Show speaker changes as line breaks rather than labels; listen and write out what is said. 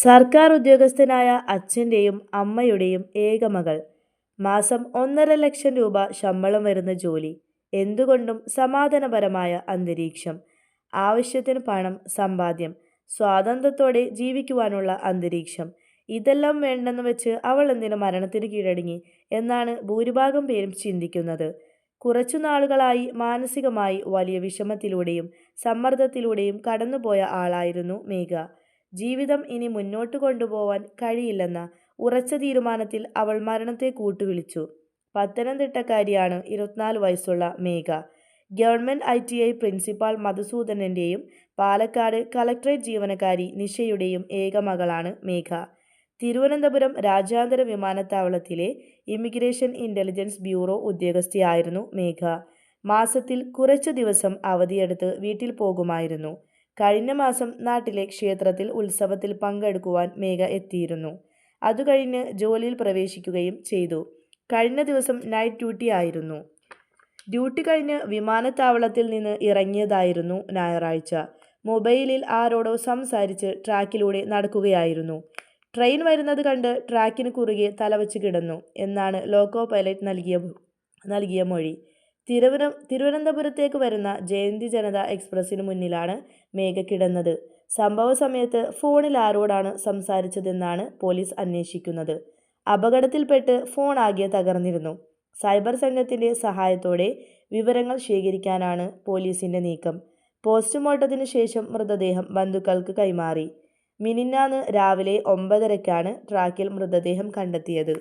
സർക്കാർ ഉദ്യോഗസ്ഥനായ അച്ഛൻ്റെയും അമ്മയുടെയും ഏക മകൾ. മാസം 1,50,000 രൂപ ശമ്പളം വരുന്ന ജോലി. എന്തുകൊണ്ടും സമാധാനപരമായ അന്തരീക്ഷം. ആവശ്യത്തിന് പണം, സമ്പാദ്യം, സ്വാതന്ത്ര്യത്തോടെ ജീവിക്കുവാനുള്ള അന്തരീക്ഷം. ഇതെല്ലാം വേണ്ടെന്ന് വെച്ച് അവൾ എന്തിനു മരണത്തിന് കീഴടങ്ങി എന്നാണ് ഭൂരിഭാഗം പേരും ചിന്തിക്കുന്നത്. കുറച്ചു നാളുകളായി മാനസികമായി വലിയ വിഷമത്തിലൂടെയും സമ്മർദ്ദത്തിലൂടെയും കടന്നുപോയ ആളായിരുന്നു മേഘ. ജീവിതം ഇനി മുന്നോട്ട് കൊണ്ടുപോവാൻ കഴിയില്ലെന്ന ഉറച്ച തീരുമാനത്തിൽ അവൾ മരണത്തെ കൂട്ടുവിളിച്ചു. പത്തനംതിട്ടക്കാരിയാണ് 24 വയസ്സുള്ള മേഘ. ഗവൺമെന്റ് ITI പ്രിൻസിപ്പാൾ മധുസൂദനന്റെയും പാലക്കാട് കളക്ടറേറ്റ് ജീവനക്കാരി നിഷയുടെയും ഏക മകളാണ് മേഘ. തിരുവനന്തപുരം രാജ്യാന്തര വിമാനത്താവളത്തിലെ ഇമിഗ്രേഷൻ ഇന്റലിജൻസ് ബ്യൂറോ ഉദ്യോഗസ്ഥയായിരുന്നു മേഘ. മാസത്തിൽ കുറച്ചു ദിവസം അവധിയെടുത്ത് വീട്ടിൽ പോകുമായിരുന്നു. കഴിഞ്ഞ മാസം നാട്ടിലെ ക്ഷേത്രത്തിൽ ഉത്സവത്തിൽ പങ്കെടുക്കുവാൻ മേഘ എത്തിയിരുന്നു. അതുകഴിഞ്ഞ് ജോലിയിൽ പ്രവേശിക്കുകയും ചെയ്തു. കഴിഞ്ഞ ദിവസം നൈറ്റ് ഡ്യൂട്ടി ആയിരുന്നു. ഡ്യൂട്ടി കഴിഞ്ഞ് വിമാനത്താവളത്തിൽ നിന്ന് ഇറങ്ങിയതായിരുന്നു ഞായറാഴ്ച. മൊബൈലിൽ ആരോടോ സംസാരിച്ച് ട്രാക്കിലൂടെ നടക്കുകയായിരുന്നു. ട്രെയിൻ വരുന്നത് കണ്ട് ട്രാക്കിന് കുറുകെ തലവച്ച് കിടന്നു എന്നാണ് ലോക്കോ പൈലറ്റ് നൽകിയ മൊഴി. തിരുവനന്തപുരത്തേക്ക് വരുന്ന ജയന്തി ജനത എക്സ്പ്രസിന് മുന്നിലാണ് മേഘ കിടന്നത്. സംഭവ സമയത്ത് ഫോണിൽ ആരോടാണ് സംസാരിച്ചതെന്നാണ് പോലീസ് അന്വേഷിക്കുന്നത്. അപകടത്തിൽപ്പെട്ട് ഫോൺ ആകെ തകർന്നിരുന്നു. സൈബർ സംഘത്തിന്റെ സഹായത്തോടെ വിവരങ്ങൾ ശേഖരിക്കാനാണ് പോലീസിന്റെ നീക്കം. പോസ്റ്റ്മോർട്ടത്തിന് ശേഷം മൃതദേഹം ബന്ധുക്കൾക്ക് കൈമാറി. മിനിഞ്ഞാന്ന് രാവിലെ 9:30-ക്കാണ് ട്രാക്കിൽ മൃതദേഹം കണ്ടെത്തിയത്.